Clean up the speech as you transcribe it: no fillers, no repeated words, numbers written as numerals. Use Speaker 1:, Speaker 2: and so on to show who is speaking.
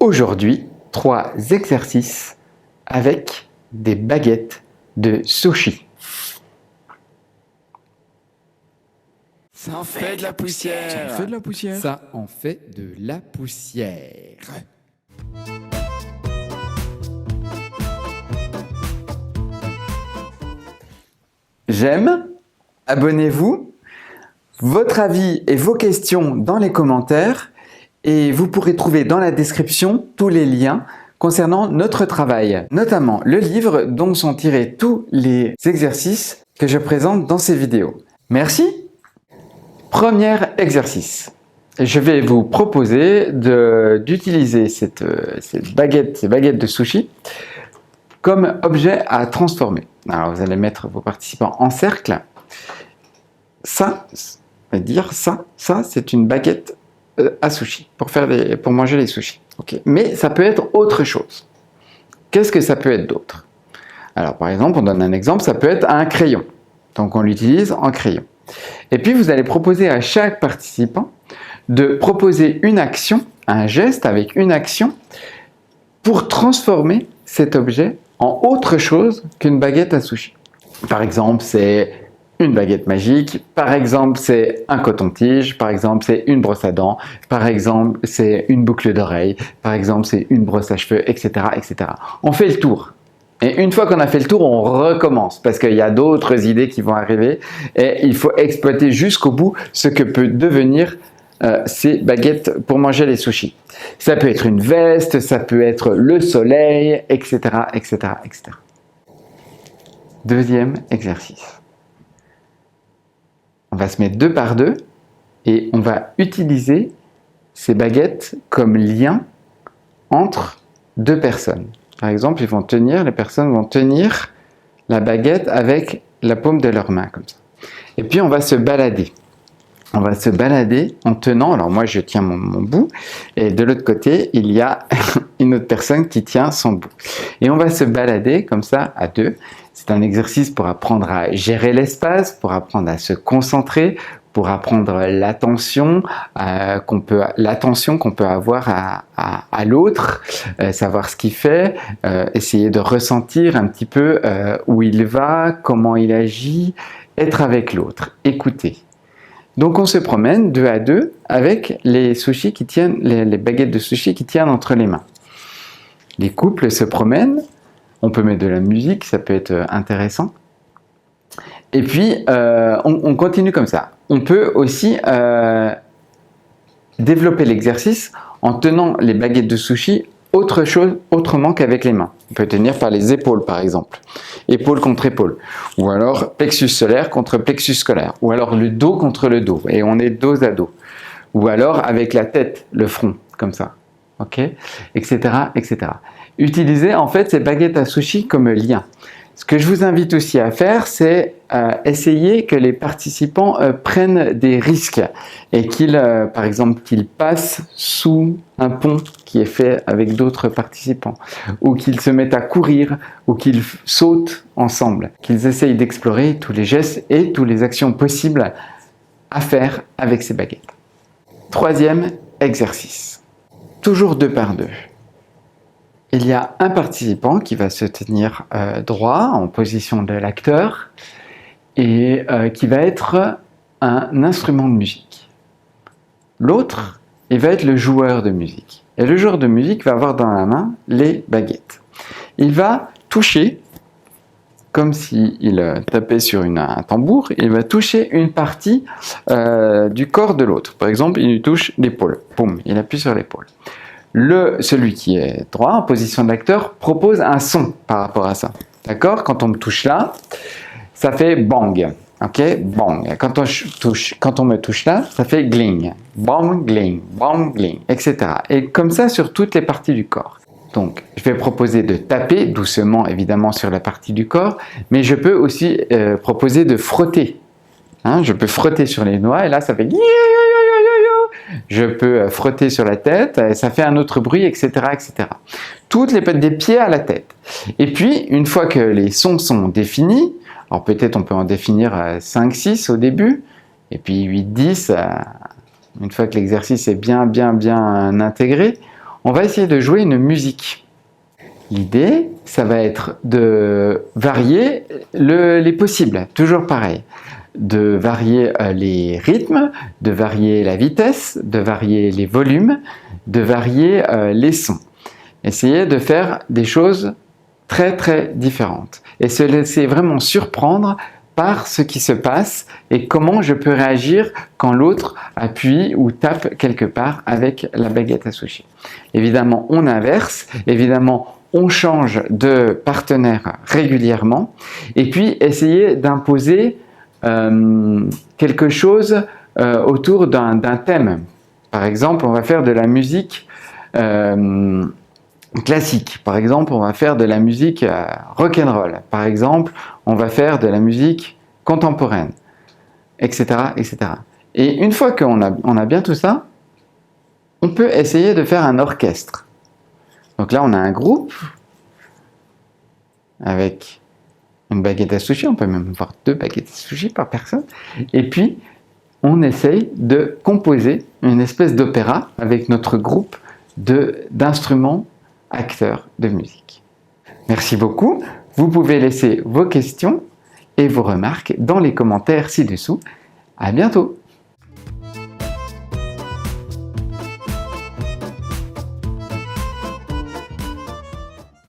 Speaker 1: Aujourd'hui, 3 exercices avec des baguettes de sushi.
Speaker 2: Ça en fait de la poussière.
Speaker 3: Ça en fait de la poussière.
Speaker 2: Ça en fait de la poussière.
Speaker 1: J'aime, abonnez-vous, votre avis et vos questions dans les commentaires et vous pourrez trouver dans la description tous les liens concernant notre travail, notamment le livre dont sont tirés tous les exercices que je présente dans ces vidéos. Merci. Premier exercice. Je vais vous proposer d'utiliser ces baguettes de sushi comme objet à transformer. Alors vous allez mettre vos participants en cercle. Ça, c'est une baguette à sushi, pour manger les sushis. Okay. Mais ça peut être autre chose. Qu'est-ce que ça peut être d'autre? Alors par exemple, on donne un exemple, ça peut être un crayon. Donc on l'utilise en crayon. Et puis vous allez proposer à chaque participant de proposer une action, un geste avec une action pour transformer cet objet en autre chose qu'une baguette à sushi. Par exemple, c'est une baguette magique, par exemple, c'est un coton-tige, par exemple, c'est une brosse à dents, par exemple, c'est une boucle d'oreille, par exemple, c'est une brosse à cheveux, etc., etc. On fait le tour. Et une fois qu'on a fait le tour, on recommence parce qu'il y a d'autres idées qui vont arriver et il faut exploiter jusqu'au bout ce que peut devenir ces baguettes pour manger les sushis. Ça peut être une veste, ça peut être le soleil, etc., etc., etc. Deuxième exercice. On va se mettre 2 par 2 et on va utiliser ces baguettes comme lien entre 2 personnes. Par exemple, les personnes vont tenir la baguette avec la paume de leur main, comme ça. Et puis, on va se balader. On va se balader en tenant, alors moi je tiens mon bout, et de l'autre côté, il y a une autre personne qui tient son bout. Et on va se balader comme ça à 2. C'est un exercice pour apprendre à gérer l'espace, pour apprendre à se concentrer, pour apprendre l'attention qu'on peut avoir à l'autre, savoir ce qu'il fait, essayer de ressentir un petit peu où il va, comment il agit, être avec l'autre, écouter. Donc on se promène 2 à 2 avec les sushis qui tiennent, les baguettes de sushi qui tiennent entre les mains. Les couples se promènent, on peut mettre de la musique, ça peut être intéressant. Et puis on continue comme ça. On peut aussi développer l'exercice en tenant les baguettes de sushi autrement qu'avec les mains. On peut tenir par les épaules par exemple, épaule contre épaule, ou alors plexus solaire contre plexus scolaire, ou alors le dos contre le dos, et on est dos à dos, ou alors avec la tête, le front, comme ça, ok, etc., etc. Utilisez en fait ces baguettes à sushi comme lien. Ce que je vous invite aussi à faire, c'est essayer que les participants prennent des risques et par exemple, qu'ils passent sous un pont qui est fait avec d'autres participants, ou qu'ils se mettent à courir, ou qu'ils sautent ensemble, qu'ils essayent d'explorer tous les gestes et toutes les actions possibles à faire avec ces baguettes. Troisième exercice, toujours 2 par 2. Il y a un participant qui va se tenir droit en position de l'acteur et qui va être un instrument de musique. L'autre, il va être le joueur de musique. Et le joueur de musique va avoir dans la main les baguettes. Il va toucher, comme s'il tapait sur un tambour, il va toucher une partie du corps de l'autre. Par exemple, il lui touche l'épaule. Boum, il appuie sur l'épaule. Celui qui est droit, en position d'acteur, propose un son par rapport à ça. D'accord? Quand on me touche là, ça fait bang. Ok? Bang. Quand on me touche là, ça fait gling. Bang, gling, bang, gling, etc. Et comme ça sur toutes les parties du corps. Donc, je vais proposer de taper doucement, évidemment, sur la partie du corps, mais je peux aussi proposer de frotter. Hein? Je peux frotter sur les doigts et là, ça fait... Je peux frotter sur la tête, et ça fait un autre bruit, etc., etc. Toutes les pattes des pieds à la tête. Et puis, une fois que les sons sont définis, alors peut-être on peut en définir 5-6 au début, et puis 8-10, une fois que l'exercice est bien intégré, On va essayer de jouer une musique. L'idée, ça va être de varier les possibles, toujours pareil. De varier les rythmes, de varier la vitesse, de varier les volumes, de varier les sons. Essayez de faire des choses très très différentes et se laisser vraiment surprendre par ce qui se passe et comment je peux réagir quand l'autre appuie ou tape quelque part avec la baguette à sushi. Évidemment, on inverse, évidemment, on change de partenaire régulièrement et puis essayer d'imposer quelque chose autour d'un thème. Par exemple, on va faire de la musique classique. Par exemple, on va faire de la musique rock'n'roll. Par exemple, on va faire de la musique contemporaine, etc., etc. Et une fois qu'on a bien tout ça, on peut essayer de faire un orchestre. Donc là, on a un groupe avec une baguette à sushi. On peut même avoir 2 baguettes à sushi par personne. Et puis, on essaye de composer une espèce d'opéra avec notre groupe d'instruments acteurs de musique. Merci beaucoup. Vous pouvez laisser vos questions et vos remarques dans les commentaires ci-dessous. À bientôt.